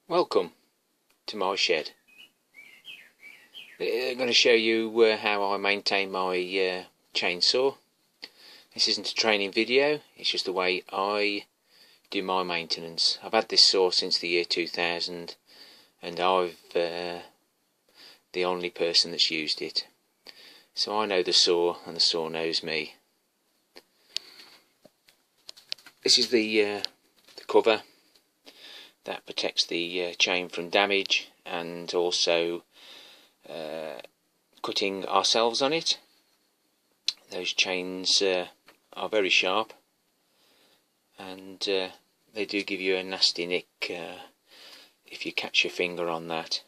Welcome to my shed. I'm going to show you how I maintain my chainsaw. This isn't a training video, it's just the way I do my maintenance. I've had this saw since the year 2000 and I've the only person that's used it. So I know the saw and the saw knows me. This is the cover that protects the chain from damage and also cutting ourselves on it. Those chains are very sharp and they do give you a nasty nick if you catch your finger on that.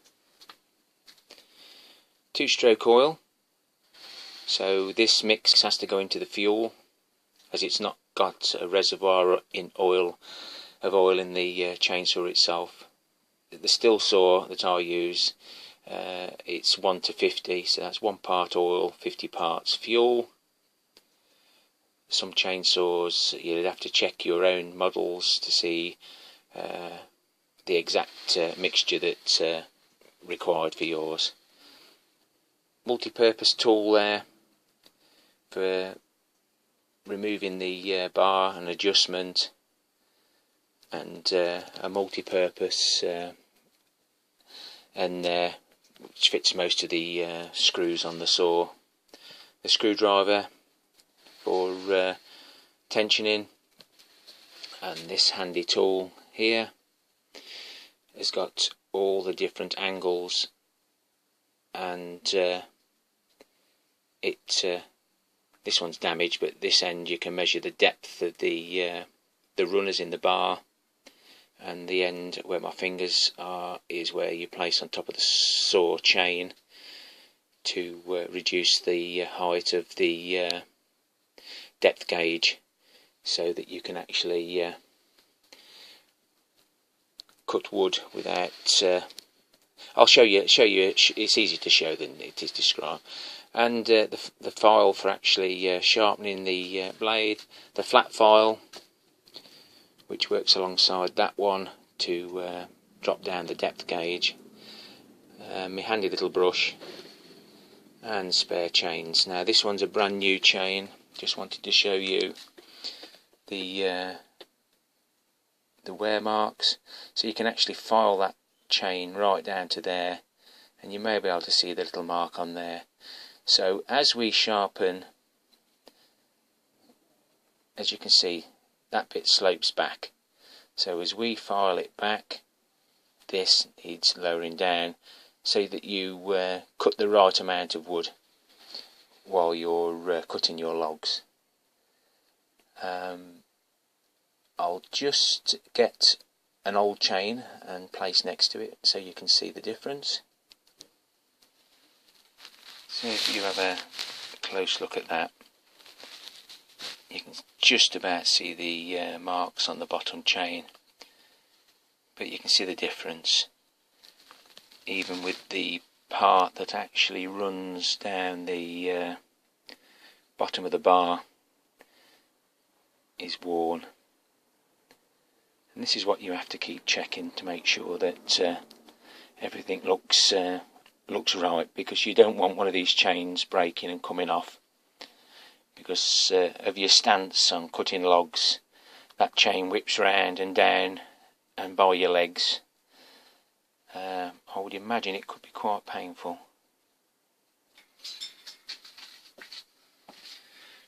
Two-stroke oil, so this mix has to go into the fuel as it's not got a reservoir of oil in the chainsaw itself. The still saw that I use, it's 1 to 50, so that's 1 part oil, 50 parts fuel. Some chainsaws you'd have to check your own models to see the exact mixture that's required for yours. Multi-purpose tool there for removing the bar and adjustment, and a multi-purpose end there which fits most of the screws on the saw. The screwdriver for tensioning, and this handy tool here has got all the different angles, and this one's damaged, but this end you can measure the depth of the runners in the bar, and the end where my fingers are is where you place on top of the saw chain to reduce the height of the depth gauge, so that you can actually cut wood without I'll show you it's easier to show than it is to describe. And the file for actually sharpening the blade, the flat file which works alongside that one to drop down the depth gauge, my handy little brush, and spare chains. Now this one's a brand new chain, just wanted to show you the wear marks, so you can actually file that chain right down to there and you may be able to see the little mark on there. So as we sharpen, as you can see, that bit slopes back, so as we file it back, this needs lowering down so that you cut the right amount of wood while you're cutting your logs. I'll just get an old chain and place next to it so you can see the difference. So if you have a close look at that, you can just about see the marks on the bottom chain, but you can see the difference even with the part that actually runs down the bottom of the bar is worn. And this is what you have to keep checking to make sure that everything looks right, because you don't want one of these chains breaking and coming off because of your stance on cutting logs. That chain whips round and down and by your legs. I would imagine it could be quite painful.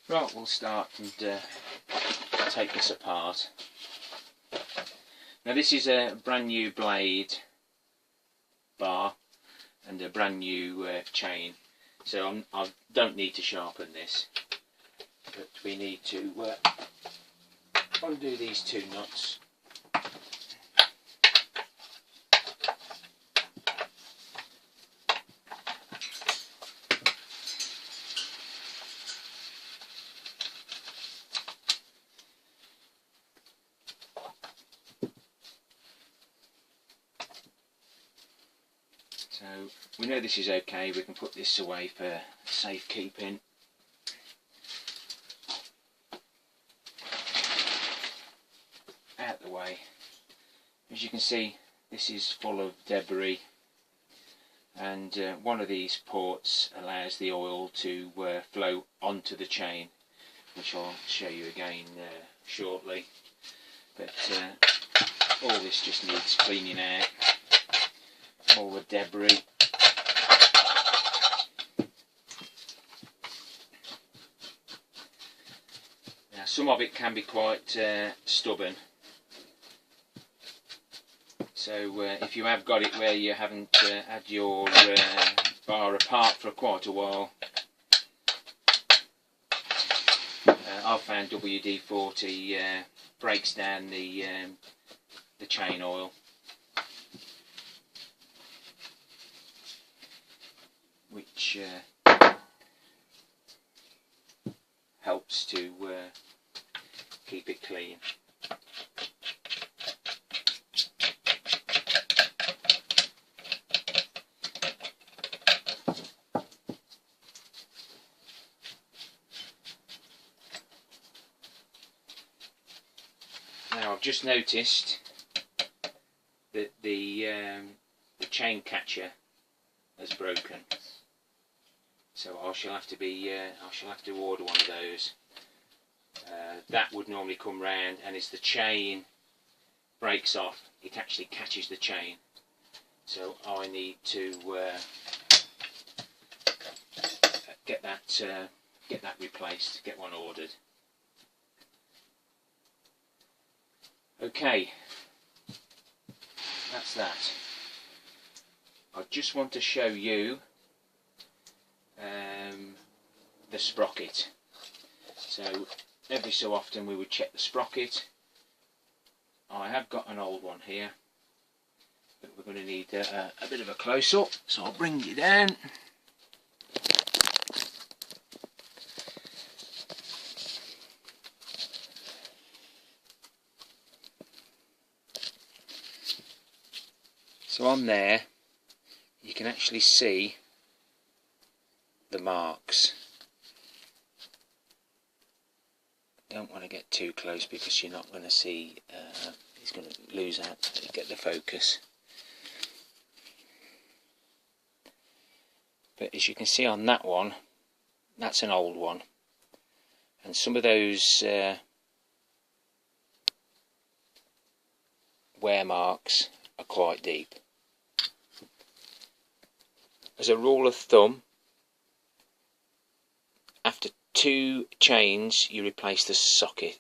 Right, we'll start and take this apart. Now this is a brand new blade bar and a brand new chain, so I don't need to sharpen this, but we need to undo these two nuts. So we know this is okay, we can put this away for safekeeping. Out the way. As you can see, this is full of debris, and one of these ports allows the oil to flow onto the chain, which I'll show you again shortly. But all this just needs cleaning out, all the debris. Now some of it can be quite stubborn, so if you have got it where you haven't had your bar apart for quite a while, I've found WD-40 breaks down the chain oil. Which helps to keep it clean. Now I've just noticed that the chain catcher has broken, so I shall have to order one of those. That would normally come round, and as the chain breaks off, it actually catches the chain. So I need to get that replaced, get one ordered. Okay, that's that. I just want to show you the sprocket. So every so often we would check the sprocket. I have got an old one here, but we're going to need a bit of a close-up, so I'll bring you down. So on there you can actually see the marks. Don't want to get too close because you're not going to see, it's going to lose out, get the focus. But as you can see on that one, that's an old one, and some of those wear marks are quite deep. As a rule of thumb, after 2 chains you replace the sprocket.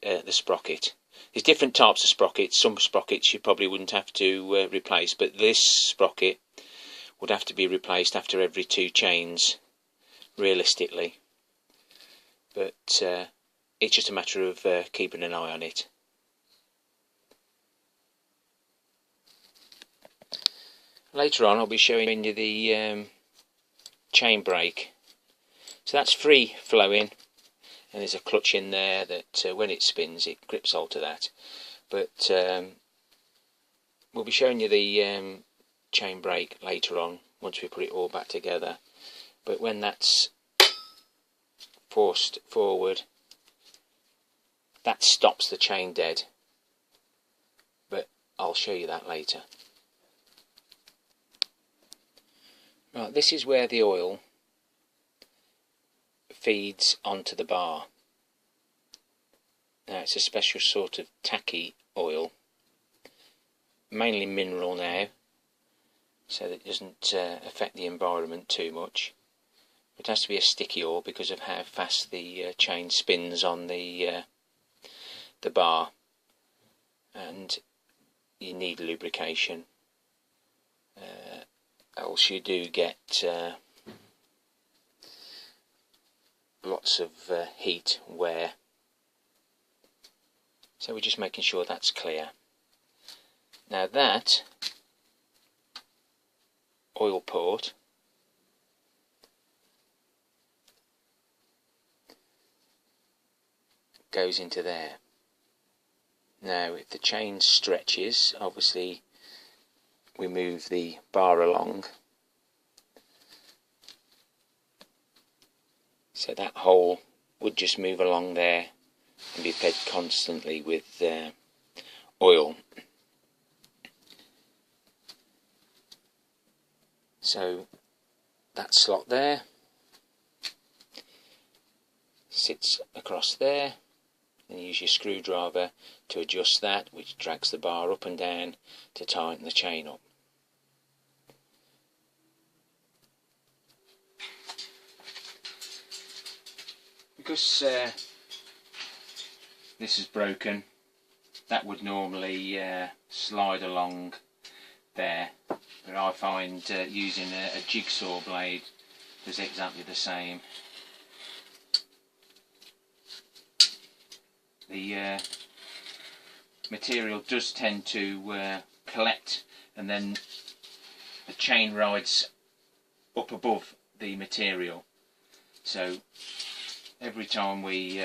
There's different types of sprockets. Some sprockets you probably wouldn't have to replace, but this sprocket would have to be replaced after every 2 chains, realistically. But it's just a matter of keeping an eye on it. Later on I'll be showing you the chain brake. So that's free flowing, and there's a clutch in there that when it spins it grips onto that. But we'll be showing you the chain brake later on once we put it all back together. But when that's forced forward, that stops the chain dead. But I'll show you that later. Right, this is where the oil feeds onto the bar. Now it's a special sort of tacky oil, mainly mineral now, so that it doesn't affect the environment too much. It has to be a sticky oil because of how fast the chain spins on the bar, and you need lubrication, else you do get lots of heat wear. So we're just making sure that's clear. Now that oil port goes into there. Now if the chain stretches, obviously we move the bar along, so that hole would just move along there and be fed constantly with oil. So that slot there sits across there, and you use your screwdriver to adjust that, which drags the bar up and down to tighten the chain up. Because this is broken, that would normally slide along there, but I find using a jigsaw blade does exactly the same. The material does tend to collect, and then the chain rides up above the material, so every time we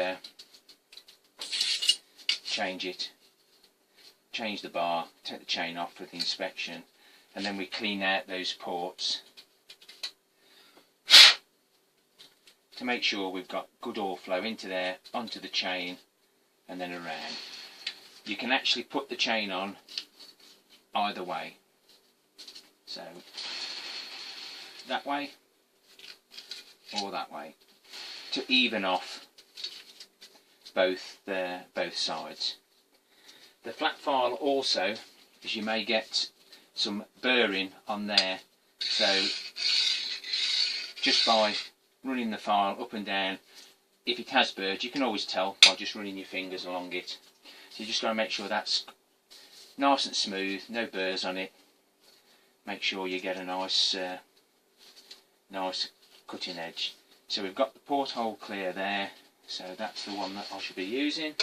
change the bar, take the chain off for the inspection, and then we clean out those ports to make sure we've got good oil flow into there, onto the chain and then around. You can actually put the chain on either way, so that way or that way, to even off both sides. The flat file also, as you may get some burring on there, so just by running the file up and down, if it has burred, you can always tell by just running your fingers along it. So you just got to make sure that's nice and smooth, no burrs on it. Make sure you get a nice cutting edge. So we've got the porthole clear there, so that's the one that I should be using.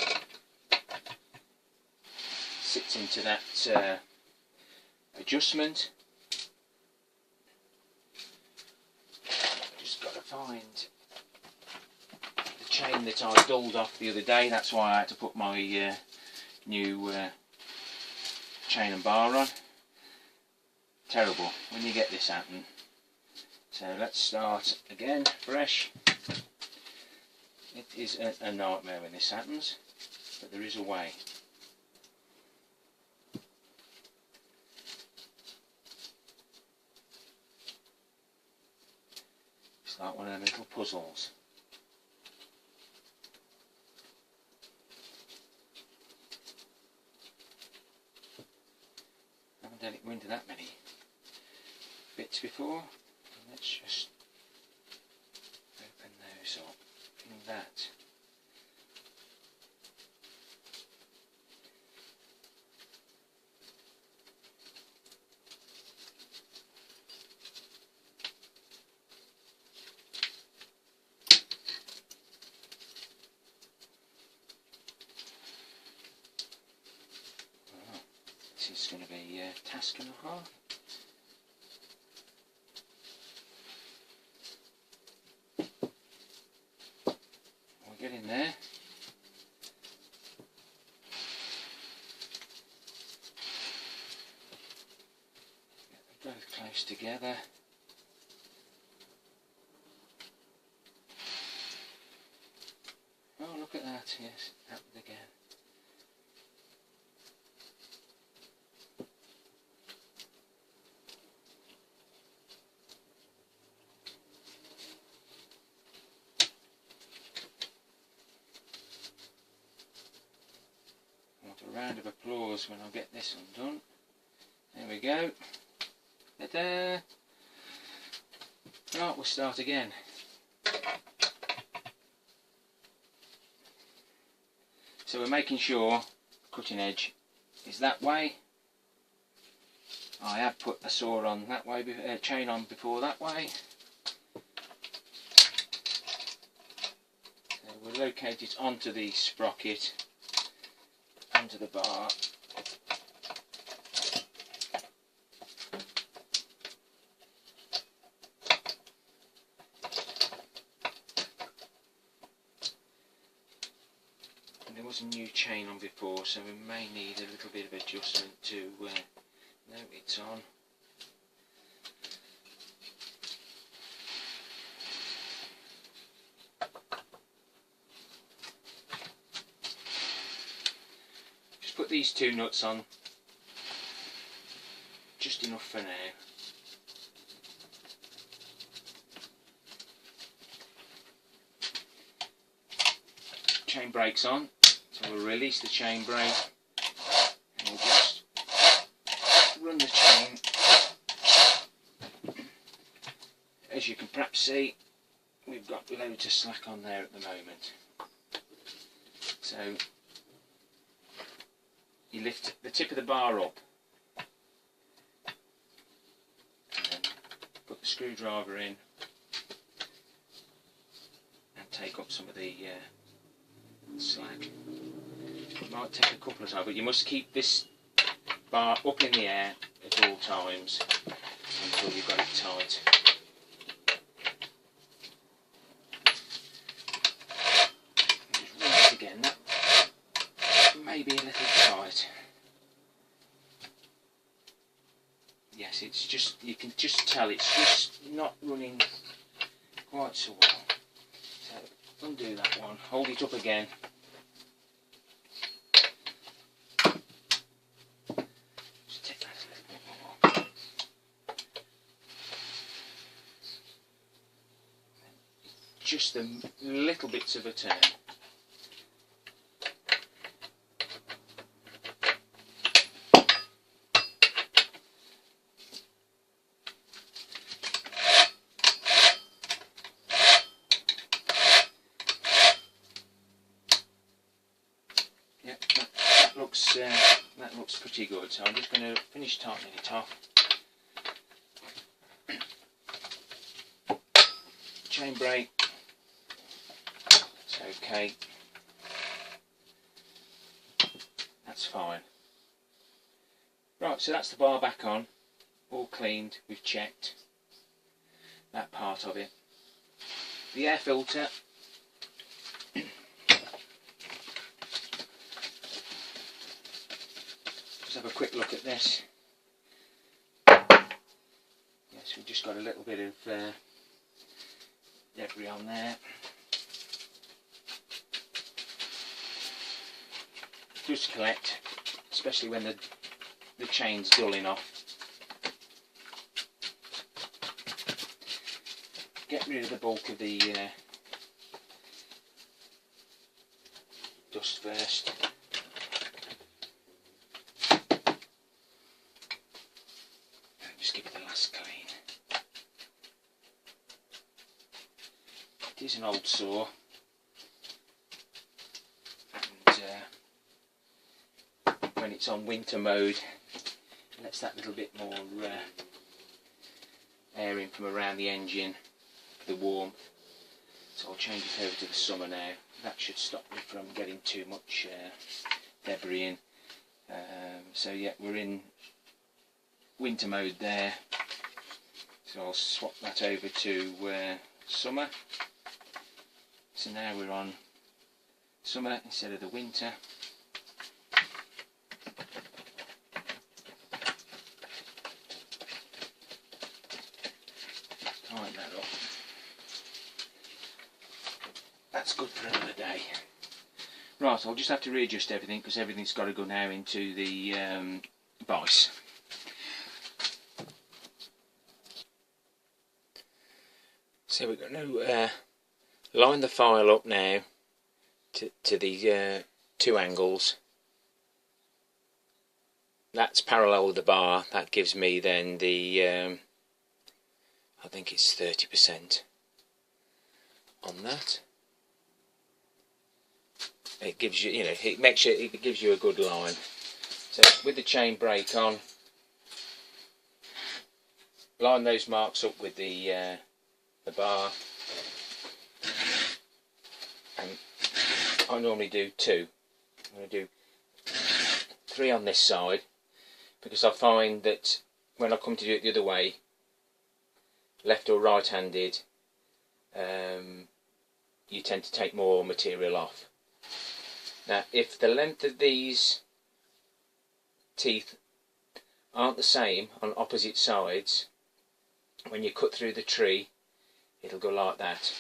Sits into that adjustment. Just got to find the chain that I dulled off the other day. That's why I had to put my new chain and bar on. Terrible when you get this happen. So let's start again, fresh. It is a nightmare when this happens, but there is a way. It's like one of them little puzzles. I haven't done it into that many bits before. Let's just open those up in that. Oh, this is going to be a task and a half. Get in there. Get them both close together. Oh, look at that, yes, happened again. A round of applause when I get this one done. There we go. Ta-da! Right, we'll start again. So we're making sure the cutting edge is that way. I have put a saw on that way, chain on before that way. So we'll locate it onto the sprocket, onto the bar. And there was a new chain on before, so we may need a little bit of adjustment to know it's on. Put these two nuts on, just enough for now. chain brake's on, so we'll release the chain brake and we'll just run the chain. As you can perhaps see, we've got loads of slack on there at the moment. So you lift the tip of the bar up and then put the screwdriver in and take up some of the slack. It might take a couple of times, but you must keep this bar up in the air at all times until you've got it tight. Just run it again. That may be a little tight. Yes, it's just, you can just tell it's just not running quite so well. So undo that one, hold it up again. Just take that a little bit more. Just the little bits of a turn. That looks pretty good, so I'm just going to finish tightening it off. Chain brake, it's okay, that's fine. Right, so that's the bar back on, all cleaned, we've checked that part of it. The air filter, have a quick look at this. Yes, we've just got a little bit of debris on there. It does collect, especially when the chain's dulling off. Get rid of the bulk of the dust first. Just give it the last clean. It is an old saw, and when it's on winter mode, it lets that little bit more air in from around the engine for the warmth. So I'll change it over to the summer now. That should stop me from getting too much debris in. So yeah, we're in winter mode there, so I'll swap that over to summer. So now we're on summer instead of the winter. Tighten that up. That's good for another day. Right, I'll just have to readjust everything because everything's got to go now into the vise. So we're going to line the file up now to the two angles. That's parallel with the bar. That gives me then the I think it's 30% on that. It gives you, it makes sure it gives you a good line. So with the chain brake on, line those marks up with the bar, and I normally do two. I'm going to do 3 on this side because I find that when I come to do it the other way, left or right handed, you tend to take more material off. Now if the length of these teeth aren't the same on opposite sides, when you cut through the tree it'll go like that.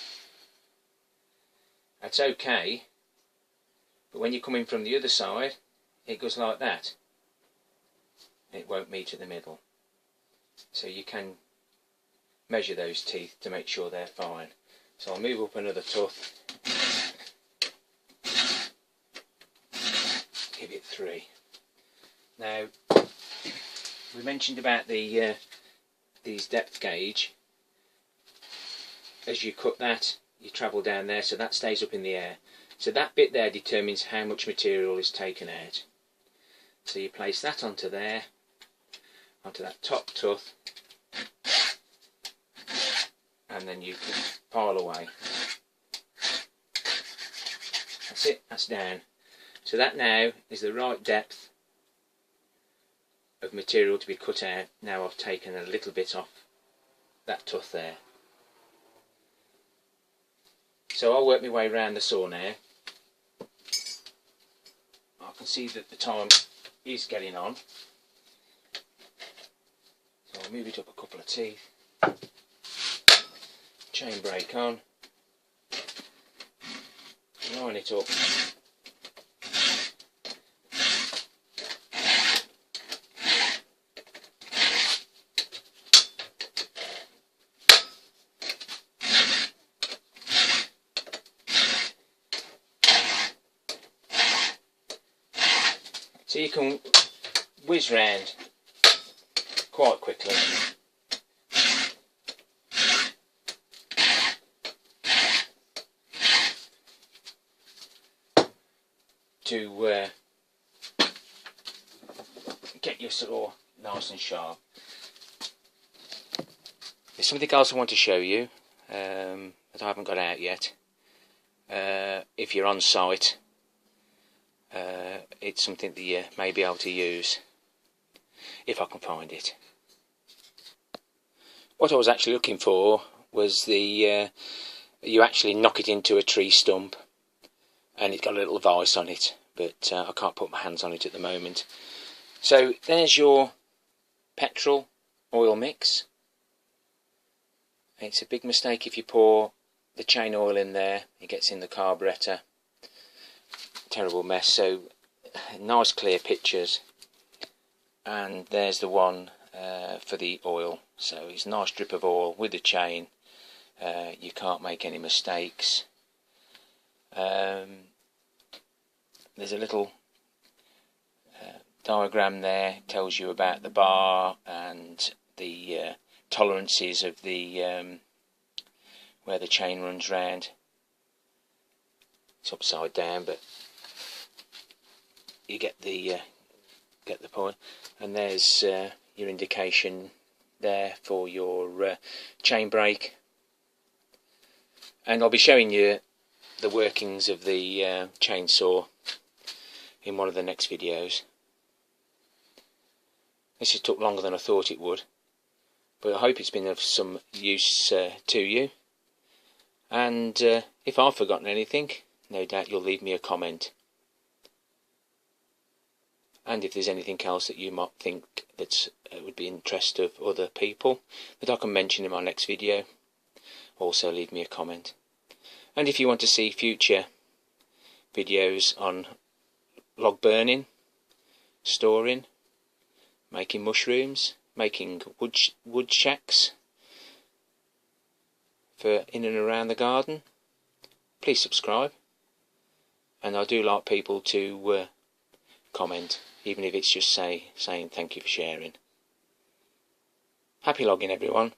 That's okay, but when you're coming from the other side it goes like that. It won't meet at the middle. So you can measure those teeth to make sure they're fine. So I'll move up another tooth. 3. Now, we mentioned about the these depth gauge. As you cut that, you travel down there, so that stays up in the air. So that bit there determines how much material is taken out. So you place that onto there, onto that top tooth, and then you can pile away. That's it, that's down. So that now is the right depth of material to be cut out. Now I've taken a little bit off that tooth there. So I'll work my way around the saw now. I can see that the time is getting on. So I'll move it up a couple of teeth. Chain brake on. Line it up. So you can whiz round quite quickly. To get your saw nice and sharp. There's something else I want to show you that I haven't got out yet. If you're on site, it's something that you may be able to use if I can find it. What I was actually looking for was the you actually knock it into a tree stump, and it's got a little vice on it, but I can't put my hands on it at the moment. So there's your petrol oil mix. It's a big mistake if you pour the chain oil in there, it gets in the carburettor. Terrible mess. So nice clear pictures, and there's the one for the oil. So it's a nice drip of oil with the chain. You can't make any mistakes. There's a little diagram there, it tells you about the bar and the tolerances of the where the chain runs round. It's upside down, but you get the point. And there's your indication there for your chain brake. And I'll be showing you the workings of the chainsaw in one of the next videos. This has took longer than I thought it would, but I hope it's been of some use to you. And if I've forgotten anything, no doubt you'll leave me a comment. And if there's anything else that you might think that would be interest of other people that I can mention in my next video, also leave me a comment. And if you want to see future videos on log burning, storing, making mushrooms, making wood shacks for in and around the garden, please subscribe. And I do like people to comment, even if it's just saying thank you for sharing. Happy logging, everyone.